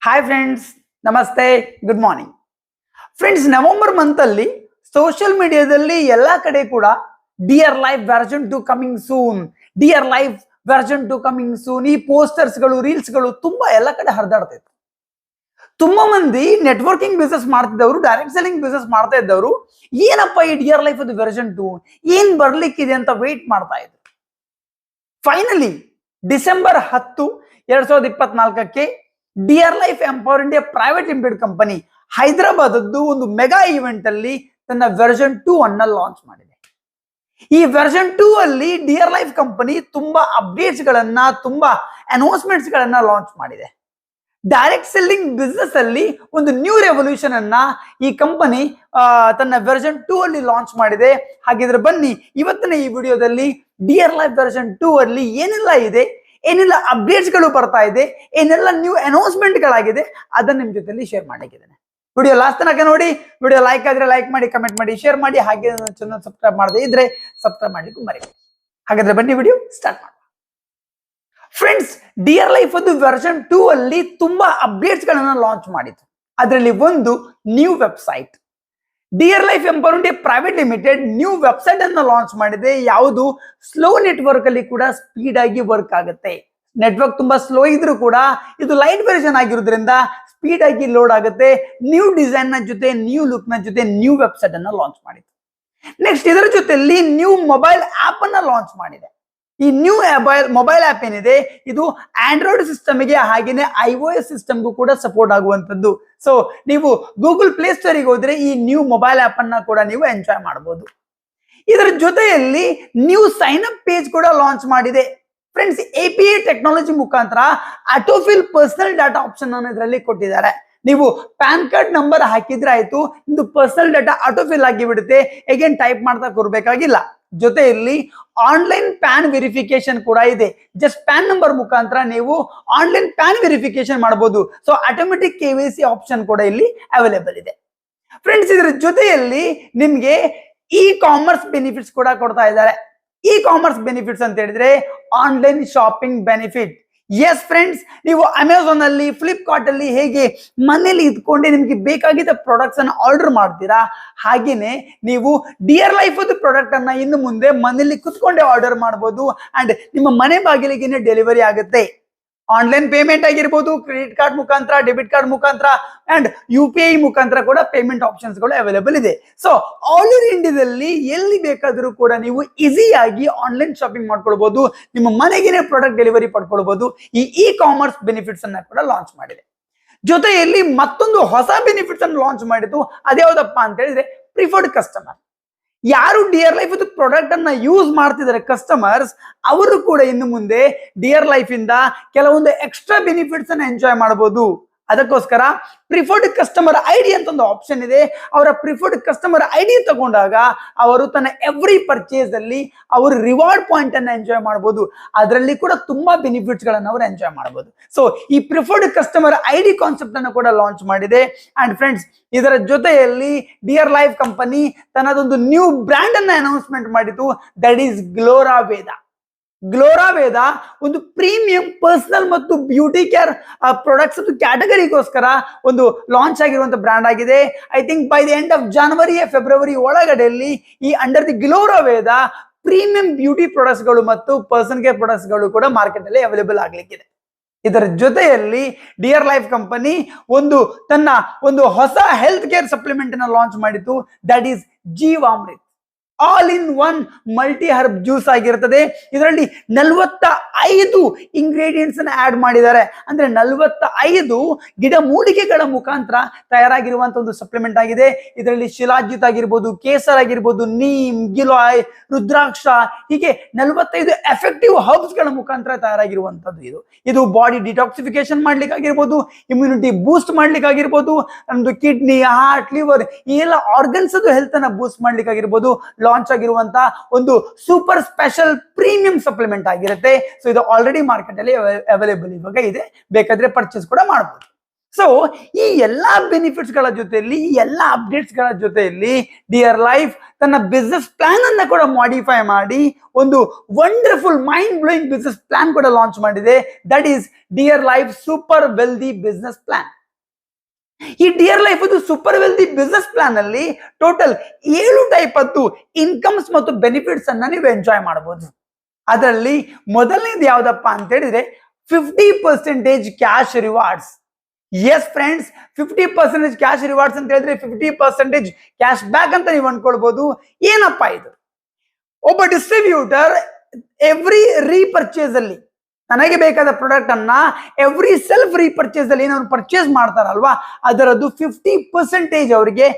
Hi friends, ನಮಸ್ತೆ, good morning. Friends, November month ಅಲ್ಲಿ social ಮೀಡಿಯಾದಲ್ಲಿ ಎಲ್ಲಾ ಕಡೆ ಕೂಡ Dear Life version 2 coming soon, Dear Life version 2 coming soon ಈ ಪೋಸ್ಟರ್ಸ್ಗಳು, ರೀಲ್ಸ್ಗಳು ತುಂಬಾ ಎಲ್ಲ ಕಡೆ ಹರಿದಾಡ್ತಾ ಇತ್ತು. ತುಂಬಾ ಮಂದಿ ನೆಟ್ವರ್ಕಿಂಗ್ ಬಿಸ್ನೆಸ್ ಮಾಡ್ತಿದ್ದವರು, ಡೈರೆಕ್ಟ್ ಸೆಲ್ಲಿಂಗ್ ಬಿಸ್ನೆಸ್ ಮಾಡ್ತಾ ಇದ್ದವರು ಏನಪ್ಪ ಈ ಡಿಯರ್ ಲೈಫ್ ಅದು ವರ್ಜನ್ 2 ಏನ್ ಬರ್ಲಿಕ್ಕಿದೆ ಅಂತ ವೇಟ್ ಮಾಡ್ತಾ ಇದ್ರು. ಫೈನಲಿ ಡಿಸೆಂಬರ್ 10, 2024ಕ್ಕೆ dear life empower India private limited company Hyderabad ಒಂದು ಮೆಗಾ ಇವೆಂಟ್ ಅಲ್ಲಿ ತನ್ನ ವರ್ಜನ್ 2 ಅನ್ನ ಲಾಂಚ್ ಮಾಡಿದೆ. ಈ ವರ್ಜನ್ 2 ಅಲ್ಲಿ ಡಿಯರ್ ಲೈಫ್ ಕಂಪನಿ ತುಂಬಾ ಅಪ್ಡೇಟ್ಸ್ ಗಳನ್ನ, ತುಂಬಾ ಅನೌನ್ಸ್ಮೆಂಟ್ಸ್ ಗಳನ್ನ ಲಾಂಚ್ ಮಾಡಿದೆ. ಡೈರೆಕ್ಟ್ ಸೆಲ್ಲಿಂಗ್ ಬಿಸ್ನೆಸ್ ಅಲ್ಲಿ ಒಂದು ನ್ಯೂ ರೆವಲ್ಯೂಷನ್ ಅನ್ನ ಈ ಕಂಪನಿ ತನ್ನ ವರ್ಜನ್ 2 ಅಲ್ಲಿ ಲಾಂಚ್ ಮಾಡಿದೆ. ಹಾಗಿದ್ರೆ ಬನ್ನಿ ಇವತ್ತಿನ ಈ ವಿಡಿಯೋದಲ್ಲಿ ಡಿಯರ್ ಲೈಫ್ ವರ್ಜನ್ 2 ಅಲ್ಲಿ ಏನೆಲ್ಲ ಇದೆ, ಏನೆಲ್ಲ ಅಪ್ಡೇಟ್ಸ್ ಗಳು ಬರ್ತಾ ಇದೆ, ಏನೆಲ್ಲ ನ್ಯೂ ಅನೌನ್ಸ್ಮೆಂಟ್ ಗಳಾಗಿದೆ ಅದನ್ನ ನಿಮ್ ಜೊತೆಲಿ ಶೇರ್ ಮಾಡಿದ್ದೇನೆ. ವಿಡಿಯೋ ಲಾಸ್ಟ್ ತನಕ ನೋಡಿ. ವಿಡಿಯೋ ಲೈಕ್ ಆದ್ರೆ ಲೈಕ್ ಮಾಡಿ, ಕಮೆಂಟ್ ಮಾಡಿ, ಶೇರ್ ಮಾಡಿ. ಹಾಗೆ ಚಾನಲ್ ಸಬ್ಸ್ಕ್ರೈಬ್ ಮಾಡದೇ ಇದ್ರೆ ಸಬ್ಸ್ಕ್ರೈಬ್ ಮಾಡ್ಲಿಕ್ಕೂ ಮರಿಬೇಡಿ. ಹಾಗಾದ್ರೆ ಬನ್ನಿ ವಿಡಿಯೋ ಸ್ಟಾರ್ಟ್ ಮಾಡೋಣ. ಫ್ರೆಂಡ್ಸ್, ಡಿಯರ್ ಲೈಫ್ ಅದು ವರ್ಜನ್ 2 ಅಲ್ಲಿ ತುಂಬಾ ಅಪ್ಡೇಟ್ಸ್ ಗಳನ್ನ ಲಾಂಚ್ ಮಾಡಿತು. ಅದರಲ್ಲಿ ಒಂದು new website, dear life empower India private limited new website ಅನ್ನು ಲಾಂಚ್ ಮಾಡಿದೆ. ಯಾವುದು ಸ್ಲೋ ನೆಟ್ವರ್ಕ್ ಅಲ್ಲಿ ಕೂಡ ಸ್ಪೀಡ್ ಆಗಿ ವರ್ಕ್ ಆಗುತ್ತೆ. ನೆಟ್ವರ್ಕ್ ತುಂಬಾ ಸ್ಲೋ ಇದ್ರೂ ಕೂಡ ಇದು ಲೈಟ್ ವೆರ್ಷನ್ ಆಗಿರೋದ್ರಿಂದ ಸ್ಪೀಡ್ ಆಗಿ ಲೋಡ್ ಆಗುತ್ತೆ. ನ್ಯೂ ಡಿಸೈನ್ ನ ಜೊತೆ, ನ್ಯೂ ಲುಕ್ ನ ಜೊತೆ ನ್ಯೂ ವೆಬ್ಸೈಟ್ ಅನ್ನ ಲಾಂಚ್ ಮಾಡಿದೆ. ನೆಕ್ಸ್ಟ್ ಇದರ ಜೊತೆಲಿ ನ್ಯೂ ಮೊಬೈಲ್ ಆಪ್ ಅನ್ನ ಲಾಂಚ್ ಮಾಡಿದೆ. ಈ ನ್ಯೂ ಮೊಬೈಲ್ ಆಪ್ ಏನಿದೆ ಇದು ಆಂಡ್ರಾಯ್ಡ್ ಸಿಸ್ಟಮ್ಗೆ ಹಾಗೇನೆ iOS ಸಿಸ್ಟಮ್ಗೂ ಕೂಡ ಸಪೋರ್ಟ್ ಆಗುವಂತದ್ದು. ಸೊ ನೀವು ಗೂಗಲ್ ಪ್ಲೇ ಸ್ಟೋರಿಗೆ ಹೋದ್ರೆ ಈ ನ್ಯೂ ಮೊಬೈಲ್ ಆಪ್ ಅನ್ನ ಕೂಡ ನೀವು ಎಂಜಾಯ್ ಮಾಡಬಹುದು. ಇದರ ಜೊತೆಯಲ್ಲಿ ನ್ಯೂ ಸೈನ್ ಅಪ್ ಪೇಜ್ ಕೂಡ ಲಾಂಚ್ ಮಾಡಿದೆ. ಫ್ರೆಂಡ್ಸ್, API ಟೆಕ್ನಾಲಜಿ ಮುಖಾಂತರ ಆಟೋಫಿಲ್ ಪರ್ಸನಲ್ ಡಾಟಾ ಆಪ್ಷನ್ ಅನ್ನು ಇದರಲ್ಲಿ ಕೊಟ್ಟಿದ್ದಾರೆ. ನೀವು ಪ್ಯಾನ್ ಕಾರ್ಡ್ ನಂಬರ್ ಹಾಕಿದ್ರೆ ಆಯ್ತು, ಇದು ಪರ್ಸನಲ್ ಡಾಟಾ ಆಟೋಫಿಲ್ ಆಗಿ ಬಿಡುತ್ತೆ. ಅಗೇನ್ ಟೈಪ್ ಮಾಡ್ತಾ ಕೊಡ್ಬೇಕಾಗಿಲ್ಲ. ಜೊತೆಯಲ್ಲಿ ಆನ್ಲೈನ್ ಪ್ಯಾನ್ ವೆರಿಫಿಕೇಶನ್ ಕೂಡ ಇದೆ. ಜಸ್ಟ್ ಪ್ಯಾನ್ ನಂಬರ್ ಮುಖಾಂತರ ನೀವು ಆನ್ಲೈನ್ ಪ್ಯಾನ್ ವೆರಿಫಿಕೇಶನ್ ಮಾಡಬಹುದು. ಸೊ ಆಟೋಮೆಟಿಕ್ KYC ಆಪ್ಷನ್ ಕೂಡ ಇಲ್ಲಿ ಅವೈಲೇಬಲ್ ಇದೆ. ಫ್ರೆಂಡ್ಸ್, ಇದರ ಜೊತೆಯಲ್ಲಿ ನಿಮ್ಗೆ ಇ ಕಾಮರ್ಸ್ ಬೆನಿಫಿಟ್ಸ್ ಕೂಡ ಕೊಡ್ತಾ ಇದ್ದಾರೆ. ಇ ಕಾಮರ್ಸ್ ಬೆನಿಫಿಟ್ಸ್ ಅಂತ ಹೇಳಿದ್ರೆ online shopping benefit. S friends, ನೀವು ಅಮೆಝಾನ್ ಅಲ್ಲಿ, ಫ್ಲಿಪ್ಕಾರ್ಟ್ ಅಲ್ಲಿ ಹೇಗೆ ಮನೇಲಿ ಇದ್ಕೊಂಡೆ ನಿಮ್ಗೆ ಬೇಕಾಗಿದ್ದ ಪ್ರಾಡಕ್ಟ್ಸ್ ಅನ್ನ ಆರ್ಡರ್ ಮಾಡ್ತೀರಾ, ಹಾಗೇನೆ ನೀವು ಡಿಯರ್ ಲೈಫ್ ಪ್ರಾಡಕ್ಟ್ ಅನ್ನ ಇನ್ನು ಮುಂದೆ ಮನೇಲಿ ಕುತ್ಕೊಂಡೆ ಆರ್ಡರ್ ಮಾಡಬಹುದು. ಅಂಡ್ ನಿಮ್ಮ ಮನೆ ಬಾಗಿಲಿಗೆ ಡೆಲಿವರಿ ಆಗುತ್ತೆ. ಆನ್ಲೈನ್ ಪೇಮೆಂಟ್ ಆಗಿರ್ಬೋದು, ಕ್ರೆಡಿಟ್ ಕಾರ್ಡ್ ಮುಖಾಂತರ, ಡೆಬಿಟ್ ಕಾರ್ಡ್ ಮುಖಾಂತರ ಅಂಡ್ UPI ಮುಖಾಂತರ ಕೂಡ ಪೇಮೆಂಟ್ ಆಪ್ಷನ್ಸ್ ಗಳು ಅವೈಲೇಬಲ್ ಇದೆ. ಸೊ ಆಲ್ ಓವರ್ ಇಂಡಿಯಾದಲ್ಲಿ ಎಲ್ಲಿ ಬೇಕಾದರೂ ಕೂಡ ನೀವು ಈಸಿಯಾಗಿ ಆನ್ಲೈನ್ ಶಾಪಿಂಗ್ ಮಾಡ್ಕೊಳ್ಬಹುದು. ನಿಮ್ಮ ಮನೆಗೇನೆ product delivery ಪಡ್ಕೊಳ್ಬಹುದು. E commerce benefits ಅನ್ನ ಕೂಡ ಲಾಂಚ್ ಮಾಡಿದೆ. ಜೊತೆಯಲ್ಲಿ ಮತ್ತೊಂದು ಹೊಸ ಬೆನಿಫಿಟ್ಸ್ ಅನ್ನು ಲಾಂಚ್ ಮಾಡಿದ್ದು. ಅದ್ಯಾವುದಪ್ಪ ಅಂತ ಹೇಳಿದ್ರೆ ಪ್ರಿಫರ್ಡ್ ಕಸ್ಟಮರ್. ಯಾರು ಡಿಯರ್ ಲೈಫ್ ಪ್ರಾಡಕ್ಟ್ ಅನ್ನ ಯೂಸ್ ಮಾಡ್ತಿದ್ದಾರೆ ಕಸ್ಟಮರ್ಸ್, ಅವರು ಕೂಡ ಇನ್ನು ಮುಂದೆ ಡಿಯರ್ ಲೈಫ್ ಇಂದ ಕೆಲವೊಂದು ಎಕ್ಸ್ಟ್ರಾ ಬೆನಿಫಿಟ್ಸ್ ಅನ್ನ ಎಂಜಾಯ್ ಮಾಡಬಹುದು. ಅದಕ್ಕೋಸ್ಕರ ಪ್ರಿಫರ್ಡ್ ಕಸ್ಟಮರ್ ID ಅಂತ ಒಂದು ಆಪ್ಷನ್ ಇದೆ. ಅವರ ಪ್ರಿಫರ್ಡ್ ಕಸ್ಟಮರ್ ID ತಗೊಂಡಾಗ ಅವರು ತನ್ನ ಎವ್ರಿ ಪರ್ಚೇಸ್ ಅಲ್ಲಿ ಅವರು ರಿವಾರ್ಡ್ ಪಾಯಿಂಟ್ ಅನ್ನ ಎಂಜಾಯ್ ಮಾಡಬಹುದು. ಅದರಲ್ಲಿ ಕೂಡ ತುಂಬಾ ಬೆನಿಫಿಟ್ಸ್ ಗಳನ್ನ ಅವರು ಎಂಜಾಯ್ ಮಾಡಬಹುದು. ಸೊ ಈ ಪ್ರಿಫರ್ಡ್ ಕಸ್ಟಮರ್ ID ಕಾನ್ಸೆಪ್ಟ್ ಅನ್ನು ಕೂಡ ಲಾಂಚ್ ಮಾಡಿದೆ. ಅಂಡ್ ಫ್ರೆಂಡ್ಸ್, ಇದರ ಜೊತೆಯಲ್ಲಿ ಡಿಯರ್ ಲೈಫ್ ಕಂಪನಿ ತನ್ನದೊಂದು ನ್ಯೂ ಬ್ರ್ಯಾಂಡ್ ಅನ್ನ ಅನೌನ್ಸ್ಮೆಂಟ್ ಮಾಡಿತು. That is Glora Veda. ಗ್ಲೋರಾ ವೇದ ಒಂದು ಪ್ರೀಮಿಯಂ ಪರ್ಸನಲ್ ಮತ್ತು ಬ್ಯೂಟಿ ಕೇರ್ ಪ್ರಾಡಕ್ಟ್ಸ್ ಕ್ಯಾಟಗರಿಗೋಸ್ಕರ ಒಂದು ಲಾಂಚ್ ಆಗಿರುವಂತ ಬ್ರ್ಯಾಂಡ್ ಆಗಿದೆ. I think by the end of January February ಒಳಗಡೆಯಲ್ಲಿ ಈ under the Glora Veda premium beauty products ಗಳು ಮತ್ತು ಪರ್ಸನ್ ಕೇರ್ ಪ್ರಾಡಕ್ಟ್ಸ್ ಗಳು ಕೂಡ ಮಾರ್ಕೆಟ್ ಅಲ್ಲಿ ಅವೈಲೇಬಲ್ ಆಗ್ಲಿಕ್ಕಿದೆ. ಇದರ ಜೊತೆಯಲ್ಲಿ ಡಿಯರ್ ಲೈಫ್ ಕಂಪನಿ ತನ್ನ ಒಂದು ಹೊಸ ಹೆಲ್ತ್ ಕೇರ್ ಸಪ್ಲಿಮೆಂಟ್ ಅನ್ನ ಲಾಂಚ್ ಮಾಡಿತು. That is Jeevamrut. All in one multi herb juice ಆಗಿರ್ತದೆ. ಇದರಲ್ಲಿ 45 ಇಂಗ್ರೀಡಿಯೆಂಟ್ಸ್ ಅನ್ನ ಆಡ್ ಮಾಡಿದ್ದಾರೆ. ಅಂದ್ರೆ 45 ಗಿಡ ಮೂಲಿಕೆಗಳ ಮುಖಾಂತರ ತಯಾರಾಗಿರುವಂತಹ ಒಂದು ಸಪ್ಲಿಮೆಂಟ್ ಆಗಿದೆ. ಇದರಲ್ಲಿ ಶಿಲಾಜಿತ್ ಆಗಿರ್ಬೋದು, ಕೇಸರ್ ಆಗಿರ್ಬೋದು, ನೀಮ್, ಗಿಲಾಯ್, ರುದ್ರಾಕ್ಷ, ಹೀಗೆ 45 ಎಫೆಕ್ಟಿವ್ ಹರ್ಬ್ಸ್ ಗಳ ಮುಖಾಂತರ ತಯಾರಾಗಿರುವಂತದ್ದು. ಇದು ಬಾಡಿ ಡಿಟಾಕ್ಸಿಫಿಕೇಶನ್ ಮಾಡ್ಲಿಕ್ಕಾಗಿರ್ಬೋದು, ಇಮ್ಯುನಿಟಿ ಬೂಸ್ಟ್ ಮಾಡ್ಲಿಕ್ಕಾಗಿರ್ಬೋದು, ನಮ್ದು ಕಿಡ್ನಿ, ಹಾರ್ಟ್, ಲಿವರ್ ಈ ಎಲ್ಲ ಆರ್ಗನ್ಸ್ ಹೆಲ್ತ್ ಅನ್ನ ಬೂಸ್ಟ್ ಮಾಡ್ಲಿಕ್ಕಾಗಿರ್ಬೋದು ಲಾಂಚ್ ಆಗಿರುವಂತ ಒಂದು ಸೂಪರ್ ಸ್ಪೆಷಲ್ ಪ್ರೀಮಿಯಂ ಸಪ್ಲಿಮೆಂಟ್ ಆಗಿರುತ್ತೆ. ಸೊ ಇದು ಆಲ್ರೆಡಿ ಮಾರ್ಕೆಟ್ ಅಲ್ಲಿ ಅವೈಲೇಬಲ್ ಇವಾಗ ಇದೆ. ಬೇಕಾದ್ರೆ ಪರ್ಚೇಸ್ ಕೂಡ ಮಾಡಬಹುದು. ಸೊ ಈ ಎಲ್ಲಾ ಬೆನಿಫಿಟ್ಸ್ ಗಳ ಜೊತೆಯಲ್ಲಿ ಈ ಎಲ್ಲಾ ಅಪ್ಡೇಟ್ಸ್ ಗಳ ಜೊತೆಯಲ್ಲಿ ಡಿಯರ್ ಲೈಫ್ ತನ್ನ ಬಿಸ್ನೆಸ್ ಪ್ಲಾನ್ ಅನ್ನ ಕೂಡ ಮಾಡಿಫೈ ಮಾಡಿ ಒಂದು wonderful mind blowing business plan ಕೂಡ ಲಾಂಚ್ ಮಾಡಿದೆ. That is dear life super wealthy business plan. ಈ ಡಿಯರ್ ಲೈಫ್ ಅದು ಸೂಪರ್ ವೆಲ್ದಿ ಬಿಸ್ನೆಸ್ ಪ್ಲಾನ್ ಅಲ್ಲಿ ಟೋಟಲ್ 7 ಟೈಪ್ ಇನ್ಕಮ್ಸ್ ಮತ್ತು ಬೆನಿಫಿಟ್ಸ್ ಅನ್ನ ನೀವು ಎಂಜಾಯ್ ಮಾಡಬಹುದು. ಅದರಲ್ಲಿ ಮೊದಲನೇದು ಯಾವ್ದಪ್ಪ ಅಂತ ಹೇಳಿದ್ರೆ 50% cash rewards. S friends, 50% cash rewards ಅಂತ ಹೇಳಿದ್ರೆ 50% ಕ್ಯಾಶ್ ಬ್ಯಾಕ್ ಅಂತ ನೀವು ಅನ್ಕೊಳ್ಬಹುದು. ಏನಪ್ಪಾ ಇದು? ಒಬ್ಬ ಡಿಸ್ಟ್ರಿಬ್ಯೂಟರ್ ಎವ್ರಿ ರೀಪರ್ಚೇಸ್ ಅಲ್ಲಿ ನನಗೆ ಬೇಕಾದ ಪ್ರಾಡಕ್ಟ್ ಅನ್ನ ಎವ್ರಿ ಸೆಲ್ಫ್ ರೀಪರ್ಚೇಸ್ ಅಲ್ಲಿ ಏನೋ ಪರ್ಚೇಸ್ ಮಾಡ್ತಾರಲ್ವಾ, ಅದರದ್ದು 50%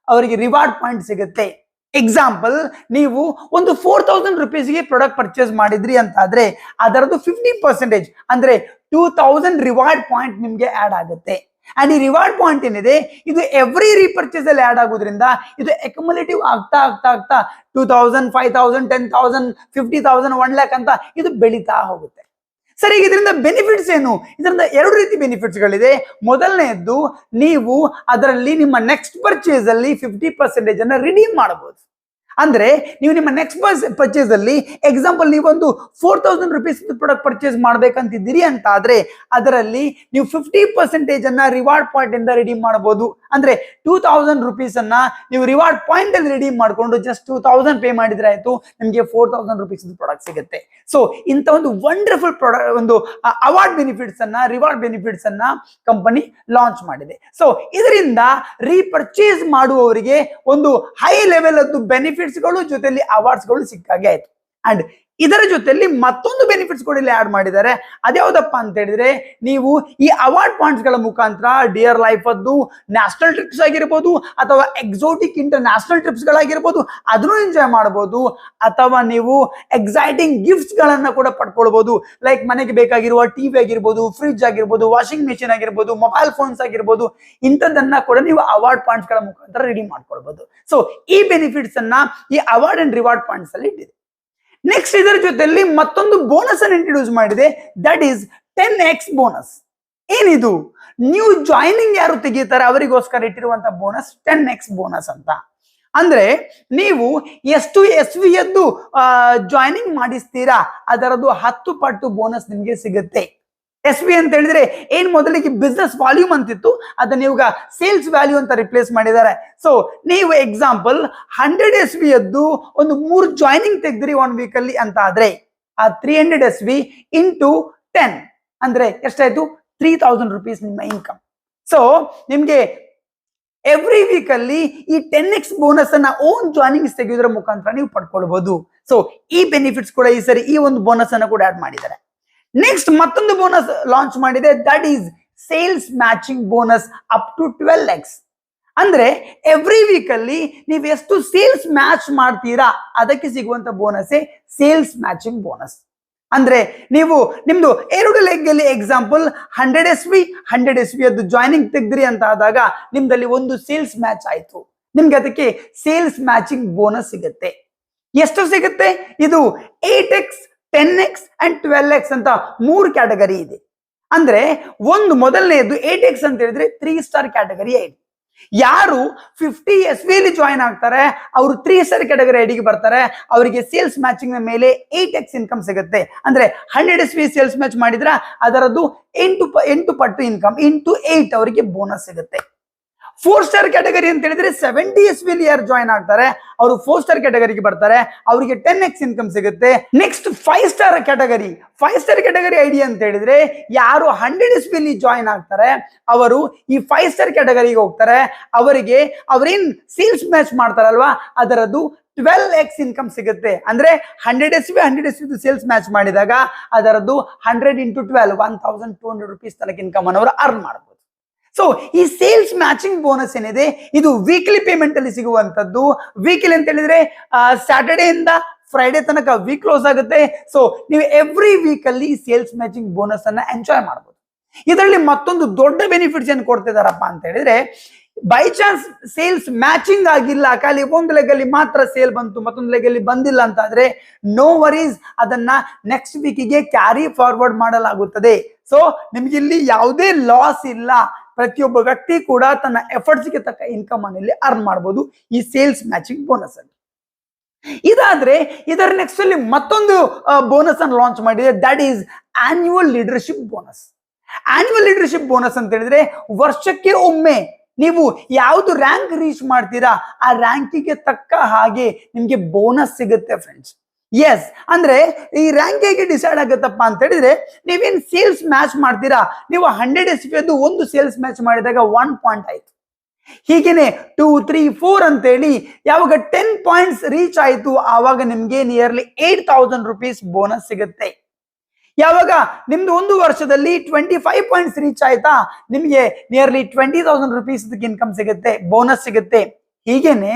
ಅವರಿಗೆ ರಿವಾರ್ಡ್ ಪಾಯಿಂಟ್ ಸಿಗುತ್ತೆ. ಎಕ್ಸಾಂಪಲ್, ನೀವು ಒಂದು 4000 ರುಪೀಸ್ಗೆ ಪ್ರಾಡಕ್ಟ್ ಪರ್ಚೇಸ್ ಮಾಡಿದ್ರಿ ಅಂತಾದ್ರೆ ಅದರದ್ದು 50% ಅಂದ್ರೆ 2000 ರಿವಾರ್ಡ್ ಪಾಯಿಂಟ್ ನಿಮ್ಗೆ ಆಡ್ ಆಗುತ್ತೆ. ಅಂಡ್ ಈ ರಿವಾರ್ಡ್ ಪಾಯಿಂಟ್ ಏನಿದೆ ಇದು ಎವ್ರಿ ರೀಪರ್ಚೇಸ್ ಅಲ್ಲಿ ಆಡ್ ಆಗೋದ್ರಿಂದ ಇದು ಅಕ್ಯುಮುಲೇಟಿವ್ ಆಗ್ತಾ ಆಗ್ತಾ ಆಗ್ತಾ 2000, 5000, 10,000, 50,000, 1 lakh ಅಂತ ಇದು ಬೆಳೀತಾ ಹೋಗುತ್ತೆ. ಸರಿ, ಇದರಿಂದ ಬೆನಿಫಿಟ್ಸ್ ಏನು? ಇದರಿಂದ 2 ರೀತಿ ಬೆನಿಫಿಟ್ಸ್ ಗಳಿದೆ. ಮೊದಲನೆಯದ್ದು, ನೀವು ಅದರಲ್ಲಿ ನಿಮ್ಮ ನೆಕ್ಸ್ಟ್ ಪರ್ಚೇಸ್ ಅಲ್ಲಿ 50% ಅನ್ನ ರಿಡೀಮ್ ಮಾಡಬಹುದು. ಅಂದ್ರೆ ನೀವು ನಿಮ್ಮ ನೆಕ್ಸ್ಟ್ ಪರ್ಚೇಸ್ ಅಲ್ಲಿ ಎಕ್ಸಾಂಪಲ್ ನೀವೊಂದು 4000 ರುಪೀಸ್ ಪ್ರಾಡಕ್ಟ್ ಪರ್ಚೇಸ್ ಮಾಡ್ಬೇಕಂತಿದ್ದೀರಿ ಅಂತ ಆದ್ರೆ ಅದರಲ್ಲಿ ನೀವು 50% ಅನ್ನ ರಿವಾರ್ಡ್ ಪಾಯಿಂಟ್ ಇಂದ ರಿಡೀಮ್ ಮಾಡಬಹುದು. ಅಂದ್ರೆ 2000 ರುಪೀಸ್ ಅನ್ನ ನೀವು ರಿವಾರ್ಡ್ ಪಾಯಿಂಟ್ ಅಲ್ಲಿ ರಿಡೀಮ್ ಮಾಡ್ಕೊಂಡು ಜಸ್ಟ್ 2000 ಪೇ ಮಾಡಿದ್ರೆ ಆಯ್ತು, ನಿಮಗೆ 4000 ರುಪೀಸ್ ಪ್ರಾಡಕ್ಟ್ ಸಿಗುತ್ತೆ. ಸೊ ಇಂಥ ಒಂದು ವಂಡರ್ಫುಲ್ ಪ್ರಾಡಕ್ಟ್, ಒಂದು ಅವಾರ್ಡ್ ಬೆನಿಫಿಟ್ಸ್ ಅನ್ನ, ರಿವಾರ್ಡ್ ಬೆನಿಫಿಟ್ಸ್ ಅನ್ನ ಕಂಪನಿ ಲಾಂಚ್ ಮಾಡಿದೆ. ಸೊ ಇದರಿಂದ ರೀಪರ್ಚೇಸ್ ಮಾಡುವವರಿಗೆ ಒಂದು ಹೈ ಲೆವೆಲ್ ಅದು ಬೆನಿಫಿಟ್ಸ್ ಗಳು ಜೊತೆಲಿ ಅವಾರ್ಡ್ಸ್ ಗಳು ಸಿಕ್ಕಾಗೆ ಆಯ್ತು. ಅಂಡ್ ಇದರ ಜೊತೆಲಿ ಮತ್ತೊಂದು ಬೆನಿಫಿಟ್ಸ್ ಕೂಡ ಇಲ್ಲಿ ಆಡ್ ಮಾಡಿದ್ದಾರೆ. ಅದ್ಯಾವುದಪ್ಪ ಅಂತ ಹೇಳಿದ್ರೆ, ನೀವು ಈ ಅವಾರ್ಡ್ ಪಾಯಿಂಟ್ಸ್ ಗಳ ಮುಖಾಂತರ ಡಿಯರ್ ಲೈಫ್ ಅದು ನ್ಯಾಷನಲ್ ಟ್ರಿಪ್ಸ್ ಆಗಿರ್ಬೋದು ಅಥವಾ ಎಕ್ಸೋಟಿಕ್ ಇಂಟರ್ ನ್ಯಾಷನಲ್ ಟ್ರಿಪ್ಸ್ ಗಳಾಗಿರ್ಬೋದು ಅದನ್ನು ಎಂಜಾಯ್ ಮಾಡಬಹುದು. ಅಥವಾ ನೀವು ಎಕ್ಸೈಟಿಂಗ್ ಗಿಫ್ಟ್ಸ್ ಗಳನ್ನ ಕೂಡ ಪಡ್ಕೊಳ್ಬಹುದು. ಲೈಕ್ ಮನೆಗೆ ಬೇಕಾಗಿರುವ ಟಿವಿ ಆಗಿರ್ಬೋದು, ಫ್ರಿಡ್ಜ್ ಆಗಿರ್ಬೋದು, ವಾಷಿಂಗ್ ಮೆಷಿನ್ ಆಗಿರ್ಬೋದು, ಮೊಬೈಲ್ ಫೋನ್ಸ್ ಆಗಿರ್ಬೋದು, ಇಂಥದ್ದನ್ನ ಕೂಡ ನೀವು ಅವಾರ್ಡ್ ಪಾಯಿಂಟ್ಸ್ ಗಳ ಮುಖಾಂತರ ರೆಡಿ ಮಾಡ್ಕೊಳ್ಬಹುದು. ಸೊ ಈ ಬೆನಿಫಿಟ್ಸ್ ಅನ್ನ ಈ ಅವಾರ್ಡ್ ಅಂಡ್ ರಿವಾರ್ಡ್ ಪಾಯಿಂಟ್ಸ್ ಅಲ್ಲಿ ಇಟ್ಟಿದೆ. ನೆಕ್ಸ್ಟ್ ಇದರ ಜೊತೆಯಲ್ಲಿ ಮತ್ತೊಂದು ಬೋನಸ್ ಅನ್ನು ಇಂಟ್ರೊಡ್ಯೂಸ್ ಮಾಡಿದೆ. That is 10x bonus. ಏನಿದು? ನ್ಯೂ ಜಾಯ್ನಿಂಗ್ ಯಾರು ತೆಗೀತಾರೆ ಅವರಿಗೋಸ್ಕರ ಇಟ್ಟಿರುವಂತ ಬೋನಸ್ 10x ಬೋನಸ್ ಅಂತ. ಅಂದ್ರೆ ನೀವು ಎಷ್ಟು SV ಯದ್ದು ಜಾಯ್ನಿಂಗ್ ಮಾಡಿಸ್ತೀರಾ ಅದರದ್ದು 10 ಪಟ್ಟು ಬೋನಸ್ ನಿಮ್ಗೆ ಸಿಗುತ್ತೆ. SV ಅಂತ ಹೇಳಿದ್ರೆ ಏನ್ ಮೊದಲಿಗೆ ಬಿಸ್ನೆಸ್ ವಾಲ್ಯೂಮ್ ಅಂತಿತ್ತು, ಅದನ್ನ ಇವಾಗ ಸೇಲ್ಸ್ ವ್ಯಾಲ್ಯೂ ಅಂತ ರಿಪ್ಲೇಸ್ ಮಾಡಿದ್ದಾರೆ. ಸೊ ನೀವು ಎಕ್ಸಾಂಪಲ್ 100 SV ಯದ್ದು ಒಂದು 3 ಜಾಯ್ನಿಂಗ್ ತೆಗೆದ್ರಿ 1 ವೀಕ್ ಅಲ್ಲಿ ಅಂತ ಆದ್ರೆ ಆ 300 SV ಇಂಟು 10 ಅಂದ್ರೆ ಎಷ್ಟಾಯ್ತು? 3000 ರುಪೀಸ್ ನಿಮ್ಮ ಇನ್ಕಮ್. ಸೊ ನಿಮ್ಗೆ ಎವ್ರಿ ವೀಕ್ ಅಲ್ಲಿ ಈ 10x ಬೋನಸ್ ಅನ್ನ ಓನ್ ಜಾಯ್ನಿಂಗ್ಸ್ ತೆಗೆಯೋದ್ರ ಮುಖಾಂತರ ನೀವು ಪಡ್ಕೊಳ್ಬಹುದು. ಸೊ ಈ ಬೆನಿಫಿಟ್ಸ್ ಕೂಡ ಈ ಸರಿ ಈ ಒಂದು ಬೋನಸ್ ಅನ್ನ ಕೂಡ ಆಡ್ ಮಾಡಿದ್ದಾರೆ. ನೆಕ್ಸ್ಟ್ ಮತ್ತೊಂದು ಬೋನಸ್ ಲಾಂಚ್ ಮಾಡಿದೆ. That is sales matching bonus up to 12x. ಅಂದ್ರೆ ಎವ್ರಿ ವೀಕ್ ಅಲ್ಲಿ ನೀವು ಎಷ್ಟು ಸೇಲ್ಸ್ ಮ್ಯಾಚ್ ಮಾಡ್ತೀರಾ ಅದಕ್ಕೆ ಸಿಗುವಂತ ಬೋನಸ್ ಸೇಲ್ಸ್ ಮ್ಯಾಚಿಂಗ್ ಬೋನಸ್. ಅಂದ್ರೆ ನೀವು ನಿಮ್ದು 2 ಲೆಗ್ ಅಲ್ಲಿ ಎಕ್ಸಾಂಪಲ್ 100 SV ಅದು ಜಾಯ್ನಿಂಗ್ ತೆಗ್ದ್ರಿ ಅಂತ ಆದಾಗ ನಿಮ್ದಲ್ಲಿ ಒಂದು ಸೇಲ್ಸ್ ಮ್ಯಾಚ್ ಆಯ್ತು, ನಿಮ್ಗೆ ಅದಕ್ಕೆ ಸೇಲ್ಸ್ ಮ್ಯಾಚಿಂಗ್ ಬೋನಸ್ ಸಿಗುತ್ತೆ. ಎಷ್ಟು ಸಿಗುತ್ತೆ? ಇದು 8x, 10x ಅಂಡ್ 12x ಅಂತ 3 ಕ್ಯಾಟಗರಿ ಇದೆ. ಅಂದ್ರೆ ಒಂದು ಮೊದಲನೇದು 8x ಅಂತ ಹೇಳಿದ್ರೆ 3 ಸ್ಟಾರ್ ಕ್ಯಾಟಗರಿ ಐಡಿ. ಯಾರು 50 SV ಅಲ್ಲಿ ಜಾಯಿನ್ ಆಗ್ತಾರೆ ಅವರು 3 ಸ್ಟಾರ್ ಕ್ಯಾಟಗರಿ ಐಡಿಗೆ ಬರ್ತಾರೆ. ಅವರಿಗೆ ಸೇಲ್ಸ್ ಮ್ಯಾಚಿಂಗ್ ಮೇಲೆ 8x ಇನ್ಕಮ್ ಸಿಗುತ್ತೆ. ಅಂದ್ರೆ 100 SV ಸೇಲ್ಸ್ ಮ್ಯಾಚ್ ಮಾಡಿದ್ರೆ ಅದರದ್ದು 8 ಪಟ್ಟು ಇನ್ಕಮ್ ಇಂಟು 8 ಅವರಿಗೆ ಬೋನಸ್ ಸಿಗುತ್ತೆ. 4 ಸ್ಟಾರ್ ಕ್ಯಾಟಗರಿ ಅಂತ ಹೇಳಿದ್ರೆ 70 SV ಅಲ್ಲಿ ಯಾರು ಜಾಯಿನ್ ಆಗ್ತಾರೆ ಅವರು 4 ಸ್ಟಾರ್ ಕ್ಯಾಟಗರಿಗೆ ಬರ್ತಾರೆ, ಅವರಿಗೆ 10x ಇನ್ಕಮ್ ಸಿಗುತ್ತೆ. ನೆಕ್ಸ್ಟ್ 5 ಸ್ಟಾರ್ ಕ್ಯಾಟಗರಿ ಐಡಿ ಅಂತ ಹೇಳಿದ್ರೆ ಯಾರು 100 SV ಅಲ್ಲಿ ಜಾಯಿನ್ ಆಗ್ತಾರೆ ಅವರು ಈ 5 ಸ್ಟಾರ್ ಕ್ಯಾಟಗರಿಗೆ ಹೋಗ್ತಾರೆ. ಅವರಿಗೆ ಅವ್ರೇನ್ ಸೇಲ್ಸ್ ಮ್ಯಾಚ್ ಮಾಡ್ತಾರಲ್ವಾ ಅದರದ್ದು 12x ಇನ್ಕಮ್ ಸಿಗುತ್ತೆ. ಅಂದ್ರೆ 100 SV ಸೇಲ್ಸ್ ಮ್ಯಾಚ್ ಮಾಡಿದಾಗ ಅದರದ್ದು 100 ಇಂಟು 12 1200 ರುಪೀಸ್ ತನಕ ಇನ್ಕಮ್ ಅನ್ನು ಅವರು ಅರ್ನ್ ಮಾಡಬಹುದು. ಸೊ ಈ ಸೇಲ್ಸ್ ಮ್ಯಾಚಿಂಗ್ ಬೋನಸ್ ಏನಿದೆ ಇದು ವೀಕ್ಲಿ ಪೇಮೆಂಟ್ ಅಲ್ಲಿ ಸಿಗುವಂತದ್ದು. ವೀಕ್ಲಿ ಅಂತ ಹೇಳಿದ್ರೆ ಸ್ಯಾಟರ್ಡೇ ಇಂದ ಫ್ರೈಡೆ ತನಕ ವೀಕ್ ಕ್ಲೋಸ್ ಆಗುತ್ತೆ. ಸೊ ನೀವು ಎವ್ರಿ ವೀಕ್ ಅಲ್ಲಿ ಸೇಲ್ಸ್ ಮ್ಯಾಚಿಂಗ್ ಬೋನಸ್ ಅನ್ನ ಎಂಜಾಯ್ ಮಾಡಬಹುದು. ಇದರಲ್ಲಿ ಮತ್ತೊಂದು ದೊಡ್ಡ ಬೆನಿಫಿಟ್ಸ್ ಏನ್ ಕೊಡ್ತಿದಾರಪ್ಪ ಅಂತ ಹೇಳಿದ್ರೆ, ಬೈ ಚಾನ್ಸ್ ಸೇಲ್ಸ್ ಮ್ಯಾಚಿಂಗ್ ಆಗಿಲ್ಲ, ಖಾಲಿ ಒಂದು ಲೆಗ್ ಅಲ್ಲಿ ಮಾತ್ರ ಸೇಲ್ ಬಂತು ಮತ್ತೊಂದು ಲೆಗ್ ಅಲ್ಲಿ ಬಂದಿಲ್ಲ ಅಂತ ಆದ್ರೆ ನೋ ವರೀಸ್, ಅದನ್ನ ನೆಕ್ಸ್ಟ್ ವೀಕಿಗೆ ಕ್ಯಾರಿ ಫಾರ್ವರ್ಡ್ ಮಾಡಲಾಗುತ್ತದೆ. ಸೊ ನಿಮ್ಗೆ ಇಲ್ಲಿ ಯಾವುದೇ ಲಾಸ್ ಇಲ್ಲ. ಪ್ರತಿಯೊಬ್ಬ ವ್ಯಕ್ತಿ ಕೂಡ ತನ್ನ ಎಫರ್ಟ್ಸ್ಗೆ ತಕ್ಕ ಇನ್ಕಮ್ ಅನ್ನು ಇಲ್ಲಿ ಅರ್ನ್ ಮಾಡಬಹುದು ಈ ಸೇಲ್ಸ್ ಮ್ಯಾಚಿಂಗ್ ಬೋನಸ್ ಅಲ್ಲಿ. ಇದಾದ್ರೆ ಇದರ ನೆಕ್ಸ್ಟ್ ಅಲ್ಲಿ ಮತ್ತೊಂದು ಬೋನಸ್ ಅನ್ನು ಲಾಂಚ್ ಮಾಡಿದೆ, that is annual leadership bonus. Annual leadership bonus ಅಂತ ಹೇಳಿದ್ರೆ ವರ್ಷಕ್ಕೆ ಒಮ್ಮೆ ನೀವು ಯಾವ್ದು ರ್ಯಾಂಕ್ ರೀಚ್ ಮಾಡ್ತೀರಾ ಆ ರ್ಯಾಂಕಿಗೆ ತಕ್ಕ ಹಾಗೆ ನಿಮ್ಗೆ ಬೋನಸ್ ಸಿಗುತ್ತೆ ಫ್ರೆಂಡ್ಸ್. ಎಸ್, ಅಂದ್ರೆ ಈ ರ್ಯಾಂಕ್ ಹೇಗೆ ಡಿಸೈಡ್ ಆಗುತ್ತಪ್ಪ ಅಂತ ಹೇಳಿದ್ರೆ, ನೀವೇನ್ ಸೇಲ್ಸ್ ಮ್ಯಾಚ್ ಮಾಡ್ತೀರಾ, ನೀವು 100 SPದ್ದು ಒಂದು ಸೇಲ್ಸ್ ಮ್ಯಾಚ್ ಮಾಡಿದಾಗ 1 ಪಾಯಿಂಟ್ ಆಯ್ತು. ಹೀಗೇನೆ 2, 3, 4 ಅಂತೇಳಿ ಯಾವಾಗ 10 ಪಾಯಿಂಟ್ಸ್ ರೀಚ್ ಆಯ್ತು ಆವಾಗ ನಿಮ್ಗೆ ನಿಯರ್ಲಿ 8,000 rupees ಬೋನಸ್ ಸಿಗುತ್ತೆ. ಯಾವಾಗ ನಿಮ್ದು ಒಂದು ವರ್ಷದಲ್ಲಿ 25 ಪಾಯಿಂಟ್ಸ್ ರೀಚ್ ಆಯ್ತಾ ನಿಮ್ಗೆ ನಿಯರ್ಲಿ 20,000 rupees ಇನ್ಕಮ್ ಸಿಗುತ್ತೆ, ಬೋನಸ್ ಸಿಗುತ್ತೆ. ಹೀಗೇನೆ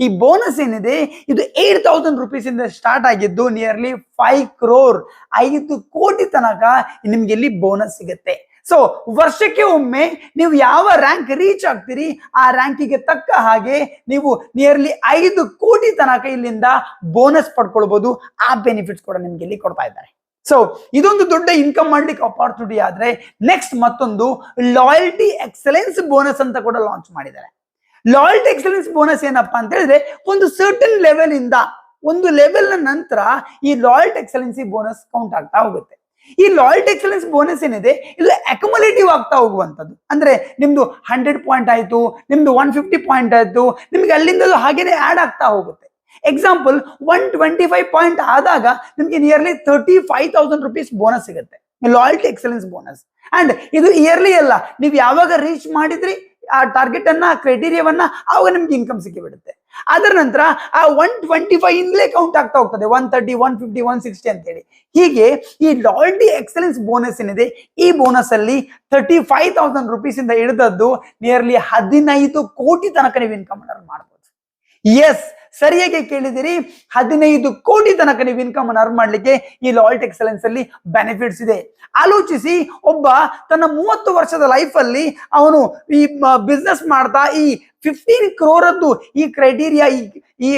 ಈ ಬೋನಸ್ ಏನಿದೆ ಇದು 8,000 rupees ಇಂದ ಸ್ಟಾರ್ಟ್ ಆಗಿದ್ದು ನಿಯರ್ಲಿ 5 crore 5 ಕೋಟಿ ತನಕ ನಿಮ್ಗೆ ಇಲ್ಲಿ ಬೋನಸ್ ಸಿಗುತ್ತೆ. ಸೊ ವರ್ಷಕ್ಕೆ ಒಮ್ಮೆ ನೀವು ಯಾವ ರ್ಯಾಂಕ್ ರೀಚ್ ಆಗ್ತೀರಿ ಆ ರ್ಯಾಂಕಿಗೆ ತಕ್ಕ ಹಾಗೆ ನೀವು ನಿಯರ್ಲಿ 5 ಕೋಟಿ ತನಕ ಇಲ್ಲಿಂದ ಬೋನಸ್ ಪಡ್ಕೊಳ್ಬಹುದು. ಆ ಬೆನಿಫಿಟ್ಸ್ ಕೂಡ ನಿಮ್ಗೆ ಇಲ್ಲಿ ಕೊಡ್ತಾ ಇದ್ದಾರೆ. ಸೊ ಇದೊಂದು ದೊಡ್ಡ ಇನ್ಕಮ್ ಮಾಡ್ಲಿಕ್ಕೆ ಅಪಾರ್ಚುನಿಟಿ ಆದ್ರೆ ನೆಕ್ಸ್ಟ್ ಮತ್ತೊಂದು ಲಾಯಲ್ಟಿ ಎಕ್ಸಲೆನ್ಸ್ ಬೋನಸ್ ಅಂತ ಕೂಡ ಲಾಂಚ್ ಮಾಡಿದ್ದಾರೆ. ಲಾಯಲ್ಟಿ ಎಕ್ಸಲೆನ್ಸ್ ಬೋನಸ್ ಏನಪ್ಪಾ ಅಂತ ಹೇಳಿದ್ರೆ ಒಂದು ಸರ್ಟನ್ ಲೆವೆಲ್ ಇಂದ ಒಂದು ಲೆವೆಲ್ ನಂತರ ಈ ಲಾಯಲ್ಟಿ ಎಕ್ಸಲೆನ್ಸಿ ಬೋನಸ್ ಕೌಂಟ್ ಆಗ್ತಾ ಹೋಗುತ್ತೆ. ಈ ಲಾಯಲ್ಟಿ ಎಕ್ಸಲೆನ್ಸ್ ಬೋನಸ್ ಏನಿದೆ ಇದು ಅಕ್ಯುಮುಲೇಟಿವ್ ಆಗ್ತಾ ಹೋಗುವಂಥದ್ದು. ಅಂದ್ರೆ ನಿಮ್ದು 100 ಪಾಯಿಂಟ್ ಆಯ್ತು, ನಿಮ್ದು 150 ಪಾಯಿಂಟ್ ಆಯ್ತು, ನಿಮ್ಗೆ ಅಲ್ಲಿಂದ ಹಾಗೇನೆ ಆಡ್ ಆಗ್ತಾ ಹೋಗುತ್ತೆ. ಎಕ್ಸಾಂಪಲ್ 125 ಪಾಯಿಂಟ್ ಆದಾಗ ನಿಮ್ಗೆ ನಿಯರ್ಲಿ 35,000 rupees ಬೋನಸ್ ಸಿಗುತ್ತೆ, ಲಾಯಲ್ಟಿ ಎಕ್ಸಲೆನ್ಸ್ ಬೋನಸ್. ಅಂಡ್ ಇದು ಇಯರ್ಲಿ ಅಲ್ಲ, ನೀವು ಯಾವಾಗ ರೀಚ್ ಮಾಡಿದ್ರಿ ಆ ಟಾರ್ಗೆಟ್ ಅನ್ನ ಕ್ರೈಟೀರಿಯಾವನ್ನ ಆವಾಗ ನಿಮ್ಗೆ ಇನ್ಕಮ್ ಸಿಕ್ಕಿಬಿಡುತ್ತೆ. ಅದರ ನಂತರ ಆ 125 ಇಂದಲೇ ಕೌಂಟ್ ಆಗ್ತಾ ಹೋಗ್ತದೆ, 130, 150, 160 ಅಂತ ಹೇಳಿ. ಹೀಗೆ ಈ ಲಾಯಲ್ಟಿ ಎಕ್ಸಲೆನ್ಸ್ ಬೋನಸ್ ಏನಿದೆ ಈ ಬೋನಸ್ ಅಲ್ಲಿ 35,000 rupees ಇಂದ ಹಿಡಿದದ್ದು ನಿಯರ್ಲಿ 15 ಕೋಟಿ ತನಕ ನೀವು ಇನ್ಕಮ್ ಅರ್ನ್ ಮಾಡಬಹುದು. ಎಸ್, ಸರಿಯಾಗಿ ಕೇಳಿದಿರಿ, 15 ಕೋಟಿ ತನಕ ನೀವು ಇನ್ಕಮ್ ಅನ್ನು ಅರ್ನ್ ಮಾಡ್ಲಿಕ್ಕೆ ಈ ಲಾಯಲ್ಟಿ ಎಕ್ಸಲೆನ್ಸ್ ಅಲ್ಲಿ ಬೆನಿಫಿಟ್ಸ್ ಇದೆ. ಆಲೋಚಿಸಿ, ಒಬ್ಬ ತನ್ನ 30 ವರ್ಷದ ಲೈಫ್ ಅಲ್ಲಿ ಅವನು ಈ ಬಿಸ್ನೆಸ್ ಮಾಡ್ತಾ ಈ 15 crore ಈ ಕ್ರೈಟೀರಿಯಾ ಈ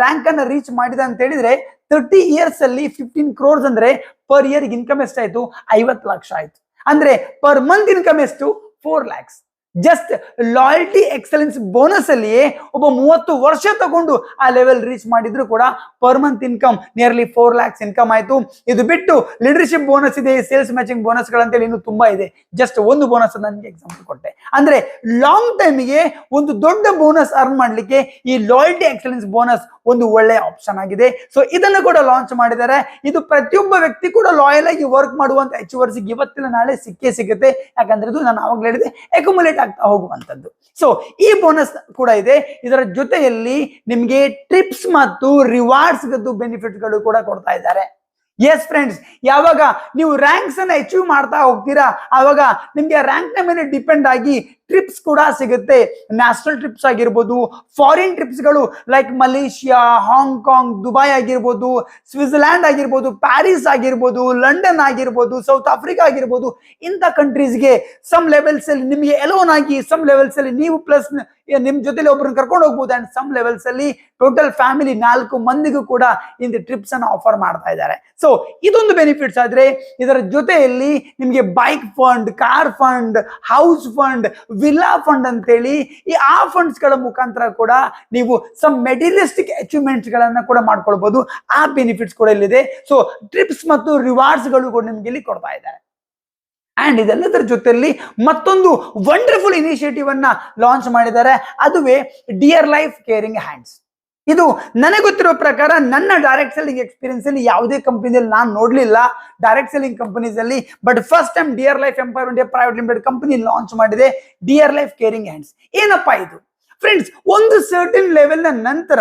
ರ್ಯಾಂಕ್ ಅನ್ನ ರೀಚ್ ಮಾಡಿದ ಅಂತ ಹೇಳಿದ್ರೆ 30 years ಅಲ್ಲಿ 15 crores ಅಂದ್ರೆ ಪರ್ ಇಯರ್ ಇನ್ಕಮ್ ಎಷ್ಟಾಯ್ತು? 50 ಲಕ್ಷ ಆಯ್ತು. ಅಂದ್ರೆ ಪರ್ ಮಂತ್ ಇನ್ಕಮ್ ಎಷ್ಟು? 4 lakhs. Just loyalty excellence bonus ಅಲ್ಲಿಯೇ ಒಬ್ಬ 30 ವರ್ಷ ತಗೊಂಡು ಆ ಲೆವೆಲ್ ರೀಚ್ ಮಾಡಿದ್ರು ಕೂಡ per month income nearly 4 lakhs income ಆಯ್ತು. ಇದು ಬಿಟ್ಟು ಲೀಡರ್ಶಿಪ್ ಬೋನಸ್ ಇದೆ, ಸೇಲ್ಸ್ ಮ್ಯಾಚಿಂಗ್ ಬೋನಸ್ ಗಳಂತೇಳಿ ಇನ್ನು ತುಂಬಾ ಇದೆ. ಜಸ್ಟ್ ಒಂದು ಬೋನಸ್ ನನಗೆ ಎಕ್ಸಾಂಪಲ್ ಕೊಟ್ಟೆ. ಅಂದ್ರೆ ಲಾಂಗ್ ಟೈಮಿಗೆ ಒಂದು ದೊಡ್ಡ ಬೋನಸ್ ಅರ್ನ್ ಮಾಡ್ಲಿಕ್ಕೆ ಈ ಲಾಯಲ್ಟಿ ಎಕ್ಸಲೆನ್ಸ್ ಬೋನಸ್ ಒಂದು ಒಳ್ಳೆ ಆಪ್ಷನ್ ಆಗಿದೆ. ಸೊ ಇದನ್ನು ಕೂಡ ಲಾಂಚ್ ಮಾಡಿದ್ದಾರೆ. ಇದು ಪ್ರತಿಯೊಬ್ಬ ವ್ಯಕ್ತಿ ಕೂಡ ಲಾಯಲ್ ಆಗಿ ವರ್ಕ್ ಮಾಡುವಂತ ಅಚೀವರ್ಸ್ ಇವತ್ತಿನ ನಾಳೆ ಸಿಕ್ಕೇ ಸಿಗುತ್ತೆ. ಯಾಕಂದ್ರೆ ಇದು ನಾನು ಆವಾಗಲೇ ಹೇಳಿದೆ ಅಕ್ಯುಮುಲೇಟ್ ಆಗ್ತಾ ಹೋಗುವಂತದ್ದು. ಸೊ ಈ ಬೋನಸ್ ಕೂಡ ಇದೆ. ಇದರ ಜೊತೆಯಲ್ಲಿ ನಿಮ್ಗೆ ಟ್ರಿಪ್ಸ್ ಮತ್ತು ರಿವಾರ್ಡ್ಸ್ ಬೆನಿಫಿಟ್ ಗಳು ಕೂಡ ಕೊಡ್ತಾ ಇದ್ದಾರೆ. ಎಸ್ ಫ್ರೆಂಡ್ಸ್, ಯಾವಾಗ ನೀವು ರ್ಯಾಂಕ್ಸ್ ಅನ್ನ ಅಚೀವ್ ಮಾಡ್ತಾ ಹೋಗ್ತೀರಾ ಆವಾಗ ನಿಮ್ಗೆ ರ್ಯಾಂಕ್ ನ ಮೇಲೆ ಡಿಪೆಂಡ್ ಆಗಿ ಟ್ರಿಪ್ಸ್ ಕೂಡ ಸಿಗುತ್ತೆ. ನ್ಯಾಷನಲ್ ಟ್ರಿಪ್ಸ್ ಆಗಿರ್ಬೋದು, ಫಾರಿನ್ ಟ್ರಿಪ್ಸ್ ಗಳು ಲೈಕ್ ಮಲೇಷಿಯಾ, ಹಾಂಗ್ಕಾಂಗ್, ದುಬೈ ಆಗಿರ್ಬೋದು, ಸ್ವಿಟ್ಜರ್ಲ್ಯಾಂಡ್ ಆಗಿರ್ಬೋದು, ಪ್ಯಾರಿಸ್ ಆಗಿರ್ಬೋದು, ಲಂಡನ್ ಆಗಿರ್ಬೋದು, ಸೌತ್ ಆಫ್ರಿಕಾ ಆಗಿರ್ಬೋದು, ಇಂಥ ಕಂಟ್ರೀಸ್ಗೆ ಸಮ್ ಲೆವೆಲ್ಸ್ ಅಲ್ಲಿ ನಿಮಗೆ ಎಲೋನ್ ಆಗಿ, ಸಮ್ ಲೆವೆಲ್ಸ್ ಅಲ್ಲಿ ನೀವು ಪ್ಲಸ್ ನಿಮ್ ಜೊತೆಲಿ ಒಬ್ಬರನ್ನ ಕರ್ಕೊಂಡು ಹೋಗ್ಬೋದು. ಅಂಡ್ ಸಮ್ ಲೆವೆಲ್ಸ್ ಅಲ್ಲಿ ಟೋಟಲ್ ಫ್ಯಾಮಿಲಿ 4 ಮಂದಿಗೂ ಕೂಡ ಇಂಥ ಟ್ರಿಪ್ಸ್ ಅನ್ನ ಆಫರ್ ಮಾಡ್ತಾ ಇದ್ದಾರೆ. ಸೊ ಇದೊಂದು ಬೆನಿಫಿಟ್ಸ್ ಆದ್ರೆ ಇದರ ಜೊತೆಯಲ್ಲಿ ನಿಮ್ಗೆ bike fund, car fund, house fund, villa fund ಅಂತೇಳಿ ಆ ಫಂಡ್ಸ್ ಗಳ ಮುಖಾಂತರ ಕೂಡ ನೀವು ಸಮ್ ಮೆಟೀರಿಯಲಿಸ್ಟಿಕ್ ಅಚೀವ್ಮೆಂಟ್ಸ್ ಗಳನ್ನ ಕೂಡ ಮಾಡ್ಕೊಳ್ಬಹುದು. ಆ ಬೆನಿಫಿಟ್ಸ್ ಕೂಡ ಇಲ್ಲಿದೆ. ಸೊ ಟ್ರಿಪ್ಸ್ ಮತ್ತು ರಿವಾರ್ಡ್ಸ್ ಗಳು ಕೂಡ ನಿಮ್ಗೆ ಇಲ್ಲಿ ಕೊಡ್ತಾ ಇದ್ದಾರೆ. ಅಂಡ್ ಇದೆಲ್ಲದರ ಜೊತೆಯಲ್ಲಿ ಮತ್ತೊಂದು ವಂಡರ್ಫುಲ್ ಇನಿಷಿಯೇಟಿವ್ ಅನ್ನ ಲಾಂಚ್ ಮಾಡಿದ್ದಾರೆ, ಅದುವೇ ಡಿಯರ್ ಲೈಫ್ ಕೇರಿಂಗ್ ಹ್ಯಾಂಡ್ಸ್. ಇದು ನನಗೆ ಗೊತ್ತಿರೋ ಪ್ರಕಾರ ನನ್ನ ಡೈರೆಕ್ಟ್ ಸೆಲ್ಲಿಂಗ್ ಎಕ್ಸ್ಪೀರಿಯನ್ಸ್ ಅಲ್ಲಿ ಯಾವುದೇ ಕಂಪನಿಯಲ್ಲಿ ನಾನು ನೋಡ್ಲಿಲ್ಲ ಡೈರೆಕ್ಟ್ ಸೆಲ್ಲಿಂಗ್ ಕಂಪನೀಸ್ ಅಲ್ಲಿ. But first time dear life empire India private limited company launch ಮಾಡಿದೆ ಡಿಯರ್ ಲೈಫ್ ಕೇರಿಂಗ್ ಹ್ಯಾಂಡ್ಸ್. ಏನಪ್ಪಾ ಇದು ಫ್ರೆಂಡ್ಸ್? ಒಂದು ಸರ್ಟನ್ ಲೆವೆಲ್ ನ ನಂತರ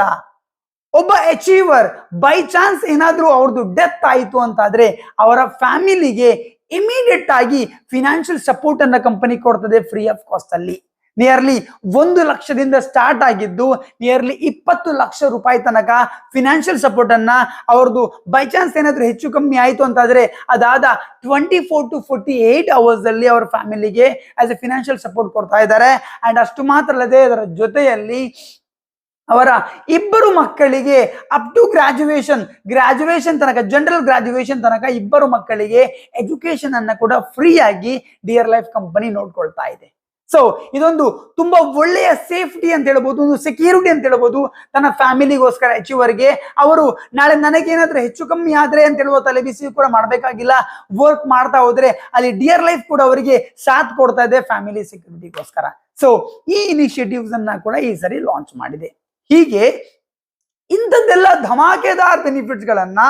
ಒಬ್ಬ ಅಚೀವರ್ ಬೈ ಚಾನ್ಸ್ ಏನಾದ್ರೂ ಅವ್ರದ್ದು ಡೆತ್ ಆಯಿತು ಅಂತಾದ್ರೆ ಅವರ ಫ್ಯಾಮಿಲಿಗೆ ಇಮಿಡಿಯೇಟ್ ಆಗಿ ಫಿನಾನ್ಷಿಯಲ್ ಸಪೋರ್ಟ್ ಅನ್ನ ಕಂಪನಿ ಕೊಡ್ತದೆ ಫ್ರೀ ಆಫ್ ಕಾಸ್ಟ್ ಅಲ್ಲಿ. ನಿಯರ್ಲಿ 1 ಲಕ್ಷದಿಂದ ಸ್ಟಾರ್ಟ್ ಆಗಿದ್ದು ನಿಯರ್ಲಿ 20 ಲಕ್ಷ ರೂಪಾಯಿ ತನಕ ಫಿನಾನ್ಷಿಯಲ್ ಸಪೋರ್ಟ್ ಅನ್ನ ಅವ್ರದ್ದು ಬೈ ಚಾನ್ಸ್ ಏನಾದ್ರೂ ಹೆಚ್ಚು ಕಮ್ಮಿ ಆಯ್ತು ಅಂತಾದ್ರೆ ಅದಾದ 24 to 48 hours ಅಲ್ಲಿ ಅವ್ರ ಫ್ಯಾಮಿಲಿಗೆ ಆಸ್ ಎ ಫಿನಾನ್ಷಿಯಲ್ ಸಪೋರ್ಟ್ ಕೊಡ್ತಾ ಇದ್ದಾರೆ. ಅಂಡ್ ಅಷ್ಟು ಮಾತ್ರ ಅಲ್ಲದೆ ಅದರ ಜೊತೆಯಲ್ಲಿ ಅವರ 2 ಮಕ್ಕಳಿಗೆ ಅಪ್ ಟು ಗ್ರಾಜುಯೇಷನ್ ತನಕ, ಜನರಲ್ ಗ್ರಾಜುಯೇಷನ್ ತನಕ 2 ಮಕ್ಕಳಿಗೆ ಎಜುಕೇಶನ್ ಅನ್ನ ಕೂಡ ಫ್ರೀ ಆಗಿ ಡಿಯರ್ ಲೈಫ್ ಕಂಪನಿ ನೋಡ್ಕೊಳ್ತಾ ಇದೆ. ಸೊ ಇದೊಂದು ತುಂಬಾ ಒಳ್ಳೆಯ ಸೇಫ್ಟಿ ಅಂತ ಹೇಳ್ಬೋದು, ಒಂದು ಸೆಕ್ಯೂರಿಟಿ ಅಂತ ಹೇಳ್ಬೋದು ತನ್ನ ಫ್ಯಾಮಿಲಿಗೋಸ್ಕರ ಅಚೀವರ್ಗೆ. ಅವರು ನಾಳೆ ನನಗೇನಾದ್ರೂ ಹೆಚ್ಚು ಕಮ್ಮಿ ಆದ್ರೆ ಅಂತ ಹೇಳುವ ತಲೆಬಿಸಿ ಕೂಡ ಮಾಡಬೇಕಾಗಿಲ್ಲ. ವರ್ಕ್ ಮಾಡ್ತಾ ಹೋದ್ರೆ ಅಲ್ಲಿ ಡಿಯರ್ ಲೈಫ್ ಕೂಡ ಅವರಿಗೆ ಸಾಥ್ ಕೊಡ್ತಾ ಇದೆ ಫ್ಯಾಮಿಲಿ ಸೆಕ್ಯೂರಿಟಿಗೋಸ್ಕರ. ಸೊ ಈ ಇನಿಷಿಯೇಟಿವ್ಸ್ ಅನ್ನ ಕೂಡ ಈ ಸರಿ ಲಾಂಚ್ ಮಾಡಿದೆ. ಹೀಗೆ ಇಂಥದ್ದೆಲ್ಲ ಧಮಾಕೆದಾರ್ ಬೆನಿಫಿಟ್ಸ್ ಗಳನ್ನ,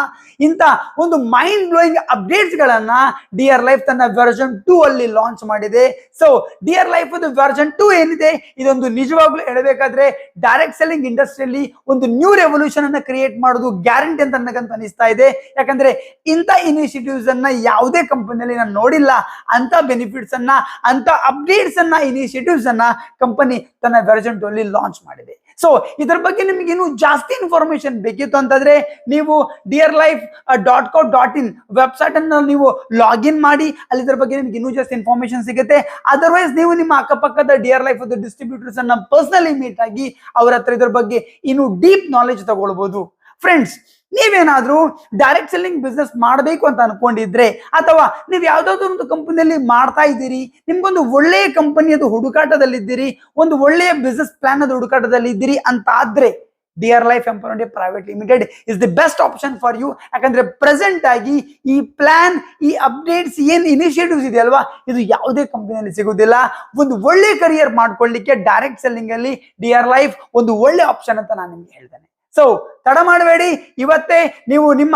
ಇಂಥ ಒಂದು ಮೈಂಡ್ ಬ್ಲೋಯಿಂಗ್ ಅಪ್ಡೇಟ್ಸ್ ಗಳನ್ನ ಡಿಯರ್ ಲೈಫ್ ತನ್ನ ವರ್ಷನ್ 2 ಅಲ್ಲಿ ಲಾಂಚ್ ಮಾಡಿದೆ. ಸೊ ಡಿಯರ್ ಲೈಫ್ ವರ್ಷನ್ 2 ಏನಿದೆ, ಇದೊಂದು ನಿಜವಾಗ್ಲೂ ಹೇಳಬೇಕಾದ್ರೆ ಡೈರೆಕ್ಟ್ ಸೆಲ್ಲಿಂಗ್ ಇಂಡಸ್ಟ್ರಿಯಲ್ಲಿ ಒಂದು ನ್ಯೂ ರೆವಲ್ಯೂಷನ್ ಅನ್ನ ಕ್ರಿಯೇಟ್ ಮಾಡೋದು ಗ್ಯಾರಂಟಿ ಅಂತ ನನಗಂತ ಅನಿಸ್ತಾ ಇದೆ. ಯಾಕಂದ್ರೆ ಇಂಥ ಇನಿಷಿಯೇಟಿವ್ಸ್ ಅನ್ನ ಯಾವುದೇ ಕಂಪನಿಯಲ್ಲಿ ನಾನು ನೋಡಿಲ್ಲ. ಅಂತ ಬೆನಿಫಿಟ್ಸ್ ಅನ್ನ, ಅಂತ ಅಪ್ಡೇಟ್ಸ್ ಅನ್ನ, ಇನಿಷಿಯೇಟಿವ್ಸ್ ಅನ್ನ ಕಂಪನಿ ತನ್ನ ವರ್ಷನ್ 2 ಅಲ್ಲಿ ಲಾಂಚ್ ಮಾಡಿದೆ. ಸೊ ಇದರ ಬಗ್ಗೆ ನಿಮಗೆ ಇನ್ನೂ ಜಾಸ್ತಿ ಇನ್ಫಾರ್ಮೇಶನ್ ಬೇಕಿತ್ತು ಅಂತಂದ್ರೆ ನೀವು dearlife.co.in ವೆಬ್ಸೈಟ್ ಅನ್ನು ನೀವು ಲಾಗಿನ್ ಮಾಡಿ, ಅಲ್ಲಿ ಇದರ ಬಗ್ಗೆ ನಿಮ್ಗೆ ಇನ್ನೂ ಜಾಸ್ತಿ ಇನ್ಫಾರ್ಮೇಶನ್ ಸಿಗುತ್ತೆ. ಅದರ್ವೈಸ್ ನೀವು ನಿಮ್ಮ ಅಕ್ಕಪಕ್ಕದ ಡಿಯರ್ ಲೈಫ್ ಡಿಸ್ಟ್ರಿಬ್ಯೂಟರ್ಸ್ ಅನ್ನ ಪರ್ಸನಲಿ ಮೀಟ್ ಆಗಿ ಅವರ ಹತ್ರ ಇದ್ರ ಬಗ್ಗೆ ಇನ್ನೂ ಡೀಪ್ ನಾಲೆಜ್ ತಗೊಳ್ಬಹುದು. ಫ್ರೆಂಡ್ಸ್, ನೀವೇನಾದ್ರೂ ಡೈರೆಕ್ಟ್ ಸೆಲ್ಲಿಂಗ್ ಬಿಸ್ನೆಸ್ ಮಾಡಬೇಕು ಅಂತ ಅನ್ಕೊಂಡಿದ್ರೆ, ಅಥವಾ ನೀವು ಯಾವ್ದಾದ್ರು ಒಂದು ಕಂಪನಿಯಲ್ಲಿ ಮಾಡ್ತಾ ಇದ್ದೀರಿ, ನಿಮ್ಗೊಂದು ಒಳ್ಳೆಯ ಕಂಪನಿಯದು ಹುಡುಕಾಟದಲ್ಲಿದ್ದೀರಿ, ಒಂದು ಒಳ್ಳೆಯ ಬಿಸ್ನೆಸ್ ಪ್ಲಾನ್ ಅದು ಹುಡುಕಾಟದಲ್ಲಿ ಇದ್ದೀರಿ ಅಂತ ಆದ್ರೆ Dear Life Empowered India private Limited is the best option for you. ಯಾಕಂದ್ರೆ ಪ್ರೆಸೆಂಟ್ ಆಗಿ ಈ ಪ್ಲಾನ್, ಈ ಅಪ್ಡೇಟ್ಸ್, ಏನ್ ಇನಿಷಿಯೇಟಿವ್ಸ್ ಇದೆಯಲ್ವಾ, ಇದು ಯಾವುದೇ ಕಂಪನಿಯಲ್ಲಿ ಸಿಗುವುದಿಲ್ಲ. ಒಂದು ಒಳ್ಳೆ ಕರಿಯರ್ ಮಾಡ್ಕೊಳ್ಳಿಕ್ಕೆ ಡೈರೆಕ್ಟ್ ಸೆಲ್ಲಿಂಗ್ ಅಲ್ಲಿ ಡಿಯರ್ ಲೈಫ್ ಒಂದು ಒಳ್ಳೆ ಆಪ್ಷನ್ ಅಂತ ನಾನು ನಿಮ್ಗೆ ಹೇಳ್ತೇನೆ. ಸೊ ತಡ ಮಾಡಬೇಡಿ, ಇವತ್ತೇ ನೀವು ನಿಮ್ಮ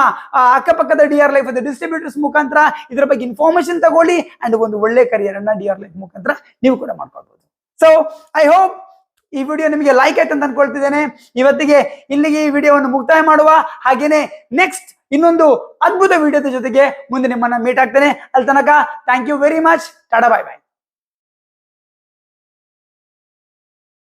ಅಕ್ಕಪಕ್ಕದ ಡಿಯರ್ ಲೈಫ್ ಡಿಸ್ಟ್ರಿಬ್ಯೂಟರ್ಸ್ ಮುಖಾಂತರ ಇದರ ಬಗ್ಗೆ ಇನ್ಫಾರ್ಮೇಶನ್ ತಗೊಳ್ಳಿ ಅಂಡ್ ಒಂದು ಒಳ್ಳೆ ಕರಿಯರ್ ಅನ್ನ ಡಿಯರ್ ಲೈಫ್ ಮುಖಾಂತರ ನೀವು ಕೂಡ ಮಾಡ್ಕೊಳ್ಬಹುದು. ಸೊ ಐ ಹೋಪ್ ಈ ವಿಡಿಯೋ ನಿಮಗೆ ಲೈಕ್ ಆಯ್ತು ಅಂತ ಅನ್ಕೊಳ್ತಿದ್ದೇನೆ. ಇವತ್ತಿಗೆ ಇಲ್ಲಿಗೆ ಈ ವಿಡಿಯೋವನ್ನು ಮುಕ್ತಾಯ ಮಾಡುವ. ಹಾಗೇನೆ ನೆಕ್ಸ್ಟ್ ಇನ್ನೊಂದು ಅದ್ಭುತ ವಿಡಿಯೋದ ಜೊತೆಗೆ ಮುಂದೆ ನಿಮ್ಮನ್ನ ಮೀಟ್ ಆಗ್ತೇನೆ. ಅಲ್ಲಿ ತನಕ ಥ್ಯಾಂಕ್ ಯು ವೆರಿ ಮಚ್. ಟಾಟಾ, ಬಾಯ್ ಬಾಯ್.